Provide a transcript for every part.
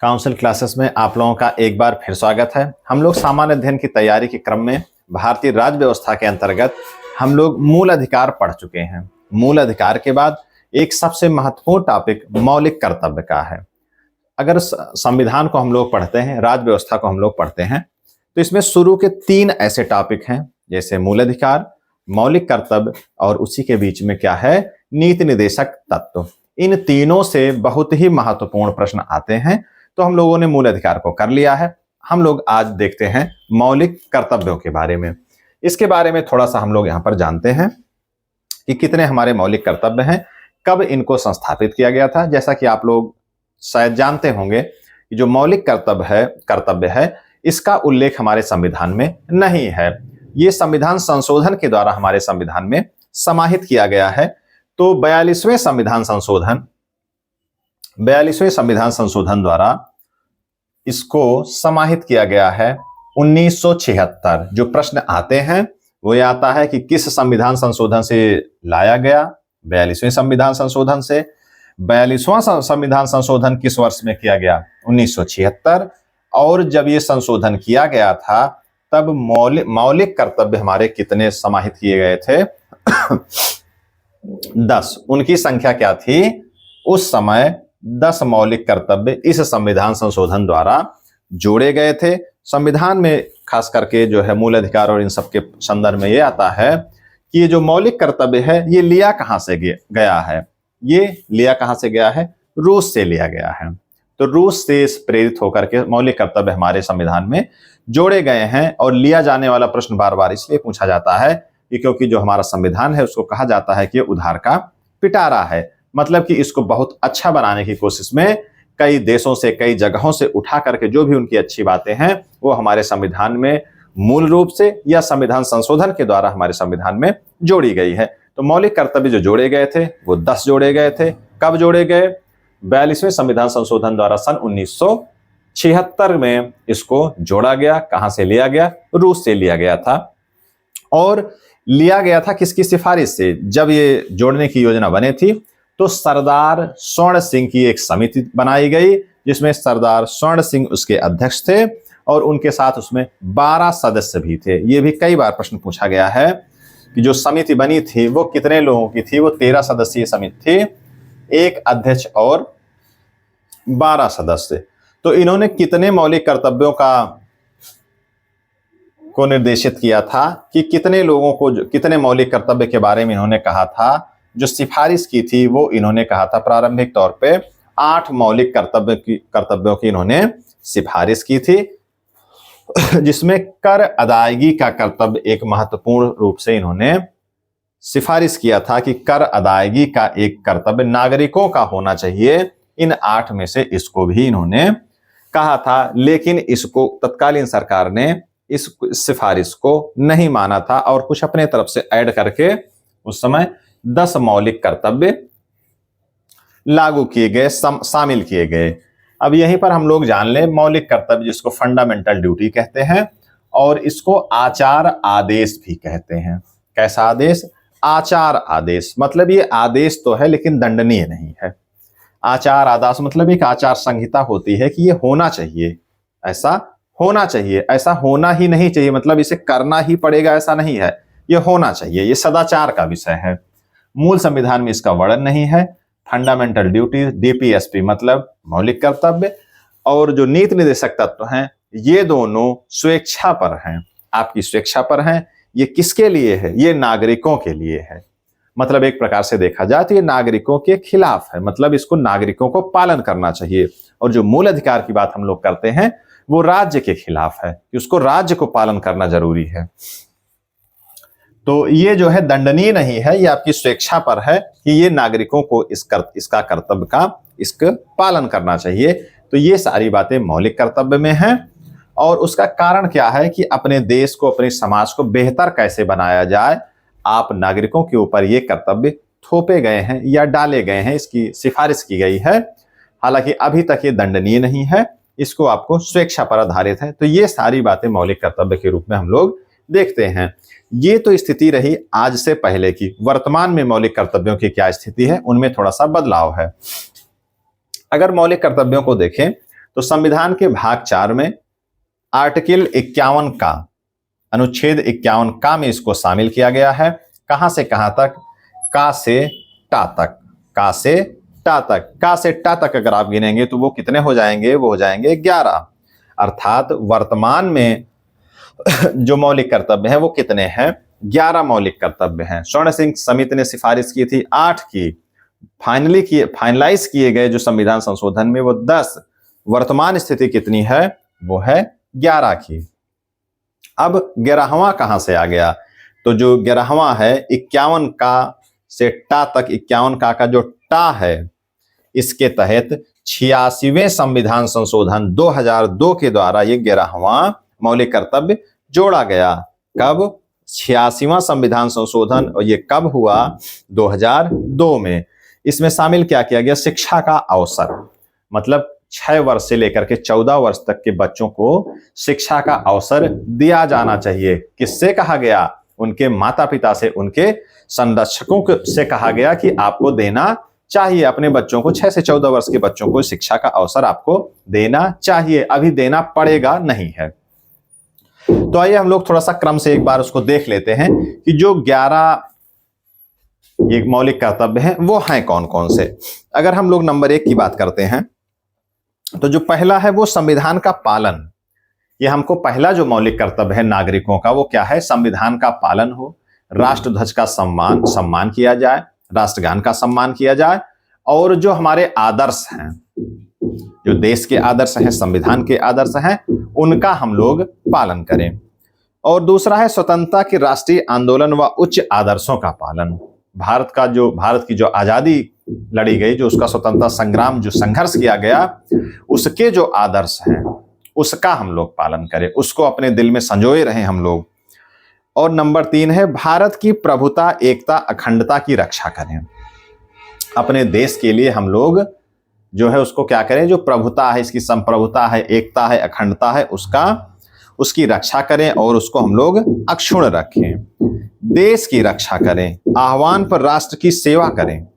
Council classes में आप लोगों का एक बार फिर स्वागत है। हम लोग सामान्य अध्ययन की तैयारी के क्रम में भारतीय राज्य व्यवस्था के अंतर्गत हम लोग मूल अधिकार पढ़ चुके हैं। मूल अधिकार के बाद एक सबसे महत्वपूर्ण टॉपिक मौलिक कर्तव्य का है। अगर संविधान को हम लोग पढ़ते हैं, राज्य व्यवस्था को हम लोग पढ़ते हैं, तो इसमें शुरू के 3 ऐसे टॉपिक हैं, जैसे मूल अधिकार, मौलिक कर्तव्य और उसी के बीच में क्या है, नीति निर्देशक तत्व। इन तीनों से बहुत ही महत्वपूर्ण प्रश्न आते हैं। तो हम लोगों ने मूल अधिकार को कर लिया है। हम लोग आज देखते हैं मौलिक कर्तव्यों के बारे में। इसके बारे में थोड़ा सा हम लोग यहाँ पर जानते हैं कि कितने हमारे मौलिक कर्तव्य हैं, कब इनको संस्थापित किया गया था। जैसा कि आप लोग शायद जानते होंगे कि जो मौलिक कर्तव्य है इसका उल्लेख हमारे संविधान में नहीं है। ये संविधान संशोधन के द्वारा हमारे संविधान में समाहित किया गया है। तो 42वें संविधान संशोधन द्वारा इसको समाहित किया गया है 1976। जो प्रश्न आते हैं वो ये आता है कि किस संविधान संशोधन से लाया गया, 42वें संविधान संशोधन से। 42वां संविधान संशोधन किस वर्ष में किया गया, 1976। और जब ये संशोधन किया गया था तब मौलिक कर्तव्य हमारे कितने समाहित किए गए थे 10। उनकी संख्या क्या थी उस समय, 10 मौलिक कर्तव्य इस संविधान संशोधन द्वारा जोड़े गए थे। संविधान में खास करके जो है मूल अधिकार और इन सब के संदर्भ में ये आता है कि ये जो मौलिक कर्तव्य है ये लिया कहां से गया है, ये लिया कहां से गया है, रूस से लिया गया है। तो रूस से प्रेरित होकर के मौलिक कर्तव्य हमारे संविधान में जोड़े गए हैं। और लिया जाने वाला प्रश्न बार बार इसलिए पूछा जाता है कि क्योंकि जो हमारा संविधान है उसको कहा जाता है कि उधार का पिटारा है। मतलब कि इसको बहुत अच्छा बनाने की कोशिश में कई देशों से, कई जगहों से उठा करके जो भी उनकी अच्छी बातें हैं वो हमारे संविधान में मूल रूप से या संविधान संशोधन के द्वारा हमारे संविधान में जोड़ी गई है। तो मौलिक कर्तव्य जो जोड़े गए थे वो 10 जोड़े गए थे। कब जोड़े गए, 42वें संविधान संशोधन द्वारा सन 1976 में इसको जोड़ा गया। कहां से लिया गया, रूस से लिया गया था। और लिया गया था किसकी सिफारिश से, जब ये जोड़ने की योजना बनी थी तो सरदार स्वर्ण सिंह की एक समिति बनाई गई जिसमें सरदार स्वर्ण सिंह उसके अध्यक्ष थे और उनके साथ उसमें 12 सदस्य भी थे। ये भी कई बार प्रश्न पूछा गया है कि जो समिति बनी थी वो कितने लोगों की थी, वो 13 सदस्यीय समिति थी, एक अध्यक्ष और 12 सदस्य। तो इन्होंने कितने मौलिक कर्तव्यों को निर्देशित किया था कि कितने लोगों को कितने मौलिक कर्तव्य के बारे में इन्होंने कहा था। जो सिफारिश की थी वो इन्होंने कहा था प्रारंभिक तौर पे 8 मौलिक कर्तव्यों की इन्होंने सिफारिश की थी, जिसमें कर अदायगी का कर्तव्य एक महत्वपूर्ण रूप से इन्होंने सिफारिश किया था कि कर अदायगी का एक कर्तव्य नागरिकों का होना चाहिए। इन 8 में से इसको भी इन्होंने कहा था, लेकिन इसको तत्कालीन सरकार ने इस सिफारिश को नहीं माना था और कुछ अपने तरफ से ऐड करके उस समय 10 मौलिक कर्तव्य लागू किए गए, शामिल किए गए। अब यहीं पर हम लोग जान लें मौलिक कर्तव्य जिसको फंडामेंटल ड्यूटी कहते हैं और इसको आचार आदेश भी कहते हैं। कैसा आदेश, आचार आदेश। मतलब ये आदेश तो है लेकिन दंडनीय नहीं है। आचार आदेश मतलब एक आचार संहिता होती है कि ये होना चाहिए, ऐसा होना चाहिए, ऐसा होना ही नहीं चाहिए, मतलब इसे करना ही पड़ेगा ऐसा नहीं है, ये होना चाहिए। ये सदाचार का विषय है। मूल संविधान में इसका वर्णन नहीं है। फंडामेंटल ड्यूटी, डीपीएसपी मतलब मौलिक कर्तव्य, और जो नीति निर्देशक तत्व हैं ये दोनों स्वेच्छा पर हैं, आपकी स्वेच्छा पर हैं। ये किसके लिए है, ये नागरिकों के लिए है। मतलब एक प्रकार से देखा जाए तो ये नागरिकों के खिलाफ है, मतलब इसको नागरिकों को पालन करना चाहिए। और जो मूल अधिकार की बात हम लोग करते हैं वो राज्य के खिलाफ है कि उसको राज्य को पालन करना जरूरी है। तो ये जो है दंडनीय नहीं है, ये आपकी स्वेच्छा पर है कि ये नागरिकों को इसका कर्तव्य का इसका पालन करना चाहिए। तो ये सारी बातें मौलिक कर्तव्य में हैं। और उसका कारण क्या है कि अपने देश को, अपने समाज को बेहतर कैसे बनाया जाए, आप नागरिकों के ऊपर ये कर्तव्य थोपे गए हैं या डाले गए हैं, इसकी सिफारिश की गई है। हालांकि अभी तक ये दंडनीय नहीं है, इसको आपको स्वेच्छा पर आधारित है। तो ये सारी बातें मौलिक कर्तव्य के रूप में हम लोग देखते हैं। ये तो स्थिति रही आज से पहले की। वर्तमान में मौलिक कर्तव्यों की क्या स्थिति है, उनमें थोड़ा सा बदलाव है। अगर मौलिक कर्तव्यों को देखें तो संविधान के भाग 4 में आर्टिकल 51 का, अनुच्छेद 51 का में इसको शामिल किया गया है। कहां से कहां तक? का से टा तक। का से टा तक। का से टा तक अगर आप गिनेंगे तो वो कितने हो जाएंगे? वो हो जाएंगे 11। अर्थात वर्तमान में जो मौलिक कर्तव्य है वो कितने हैं? 11 मौलिक कर्तव्य हैं। स्वर्ण सिंह समिति ने सिफारिश की थी 8 की, फाइनलाइज किए गए जो संविधान संशोधन में वो 10। वर्तमान स्थिति कितनी है? वो है 11 की। अब 11वां कहां से आ गया? तो जो 11वां है 51 का से टा तक, 51 का जो टा है इसके तहत 86वें संविधान संशोधन 2002 के द्वारा ये 11वां मौलिक कर्तव्य जोड़ा गया। कब? 86वां संविधान संशोधन, और ये कब हुआ? 2002 में। इसमें शामिल क्या किया गया? शिक्षा का अवसर, मतलब 6 वर्ष से लेकर के 14 वर्ष तक के बच्चों को शिक्षा का अवसर दिया जाना चाहिए। किससे कहा गया? उनके माता पिता से, उनके संरक्षकों से कहा गया कि आपको देना चाहिए अपने बच्चों को, 6 से 14 वर्ष के बच्चों को शिक्षा का अवसर आपको देना चाहिए। अभी देना पड़ेगा नहीं है। तो आइए हम लोग थोड़ा सा क्रम से एक बार उसको देख लेते हैं कि जो 11 एक मौलिक कर्तव्य हैं वो हैं कौन कौन से। अगर हम लोग नंबर 1 की बात करते हैं तो जो पहला है वो संविधान का पालन। ये हमको पहला जो मौलिक कर्तव्य है नागरिकों का वो क्या है? संविधान का पालन हो, राष्ट्रध्वज का सम्मान किया जाए, राष्ट्रगान का सम्मान किया जाए, और जो हमारे आदर्श हैं, जो देश के आदर्श हैं, संविधान के आदर्श हैं, उनका हम लोग पालन करें। और दूसरा है स्वतंत्रता के राष्ट्रीय आंदोलन व उच्च आदर्शों का पालन। भारत की जो आजादी लड़ी गई, जो उसका स्वतंत्रता संग्राम, जो संघर्ष किया गया, उसके जो आदर्श हैं उसका हम लोग पालन करें, उसको अपने दिल में संजोए रहें हम लोग। और नंबर 3 है भारत की प्रभुता, एकता, अखंडता की रक्षा करें। अपने देश के लिए हम लोग जो है उसको क्या करें? जो प्रभुता है, इसकी संप्रभुता है, एकता है, अखंडता है, उसकी रक्षा करें और उसको हम लोग अक्षुण्ण रखें। देश की रक्षा करें, आह्वान पर राष्ट्र की सेवा करें,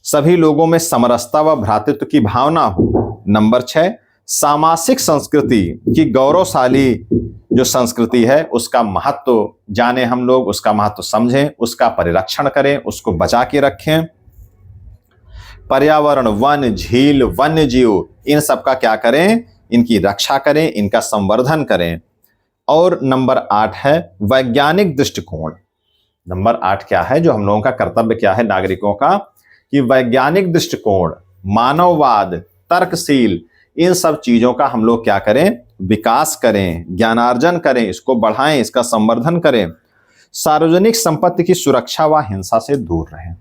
सभी लोगों में समरसता व भ्रातृत्व की भावना हो। नंबर 6 सामाजिक संस्कृति की गौरवशाली जो संस्कृति है उसका महत्व जाने हम लोग, उसका महत्व समझें, उसका परिरक्षण करें, उसको बचा के रखें। पर्यावरण, वन, झील, वन्य जीव, इन सब का क्या करें? इनकी रक्षा करें, इनका संवर्धन करें। और नंबर 8 है वैज्ञानिक दृष्टिकोण। नंबर 8 क्या है? जो हम लोगों का कर्तव्य क्या है नागरिकों का, कि वैज्ञानिक दृष्टिकोण, मानववाद, तर्कशील, इन सब चीजों का हम लोग क्या करें? विकास करें, ज्ञानार्जन करें, इसको बढ़ाएं, इसका संवर्धन करें। सार्वजनिक संपत्ति की सुरक्षा व हिंसा से दूर रहें।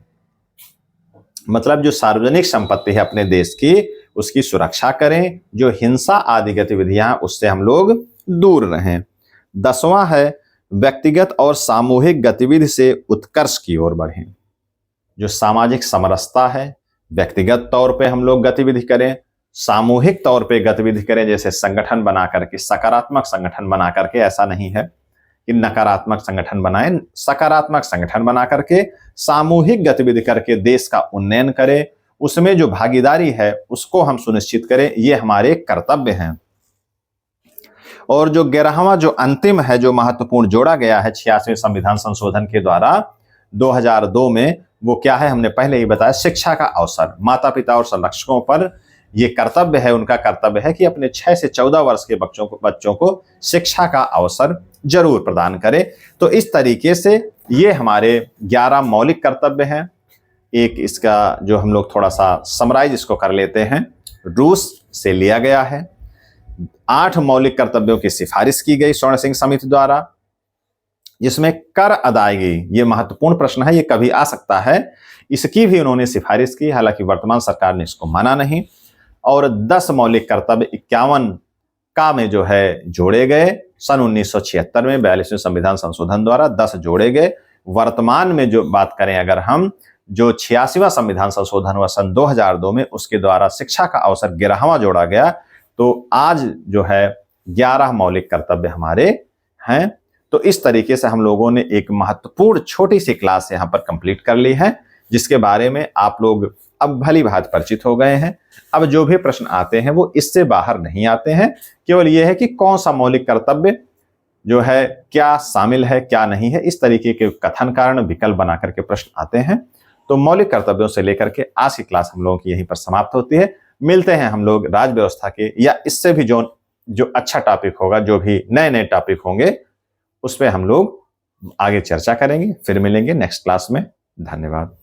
मतलब जो सार्वजनिक संपत्ति है अपने देश की, उसकी सुरक्षा करें, जो हिंसा आदि गतिविधियां उससे हम लोग दूर रहें। 10वां है व्यक्तिगत और सामूहिक गतिविधि से उत्कर्ष की ओर बढ़ें। जो सामाजिक समरसता है, व्यक्तिगत तौर पे हम लोग गतिविधि करें, सामूहिक तौर पे गतिविधि करें, जैसे संगठन बना करके, सकारात्मक संगठन बना करके, ऐसा नहीं है कि नकारात्मक संगठन बनाएं, सकारात्मक संगठन बना करके सामूहिक गतिविधि करके देश का उन्नयन करें, उसमें जो भागीदारी है उसको हम सुनिश्चित करें। ये हमारे कर्तव्य हैं। और जो 11वां जो अंतिम है, जो महत्वपूर्ण जोड़ा गया है 86वें संविधान संशोधन के द्वारा 2002 में, वो क्या है? हमने पहले ही बताया, शिक्षा का अवसर। माता पिता और संरक्षकों पर ये कर्तव्य है, उनका कर्तव्य है कि अपने 6 से 14 वर्ष के बच्चों को शिक्षा का अवसर जरूर प्रदान करें। तो इस तरीके से ये हमारे 11 मौलिक कर्तव्य हैं। एक इसका जो हम लोग थोड़ा सा समराइज इसको कर लेते हैं, रूस से लिया गया है। 8 मौलिक कर्तव्यों की सिफारिश की गई स्वर्ण सिंह समिति द्वारा, जिसमें कर अदायगी, ये महत्वपूर्ण प्रश्न है, ये कभी आ सकता है, इसकी भी उन्होंने सिफारिश की, हालांकि वर्तमान सरकार ने इसको माना नहीं। और 10 मौलिक कर्तव्य 51 का में जो है जोड़े गए सन 1976 में 42वें संविधान संशोधन द्वारा 10 जोड़े गए। वर्तमान में जो बात करें अगर हम, जो 86वां संविधान संशोधन हुआ सन 2002 में, उसके द्वारा शिक्षा का अवसर 11वां जोड़ा गया। तो आज जो है 11 मौलिक कर्तव्य हमारे हैं। तो इस तरीके से हम लोगों ने एक महत्वपूर्ण छोटी सी क्लास यहाँ पर कंप्लीट कर ली है, जिसके बारे में आप लोग अब भली भांति परिचित हो गए हैं। अब जो भी प्रश्न आते हैं वो इससे बाहर नहीं आते हैं, केवल यह है कि कौन सा मौलिक कर्तव्य जो है क्या शामिल है क्या नहीं है, इस तरीके के कथन कारण विकल्प बना करके प्रश्न आते हैं। तो मौलिक कर्तव्यों से लेकर के आज की क्लास हम लोगों की यहीं पर समाप्त होती है। मिलते हैं हम लोग राज्य व्यवस्था के या इससे भी जो अच्छा टॉपिक होगा, जो भी नए नए टॉपिक होंगे उस पर हम लोग आगे चर्चा करेंगे। फिर मिलेंगे नेक्स्ट क्लास में। धन्यवाद।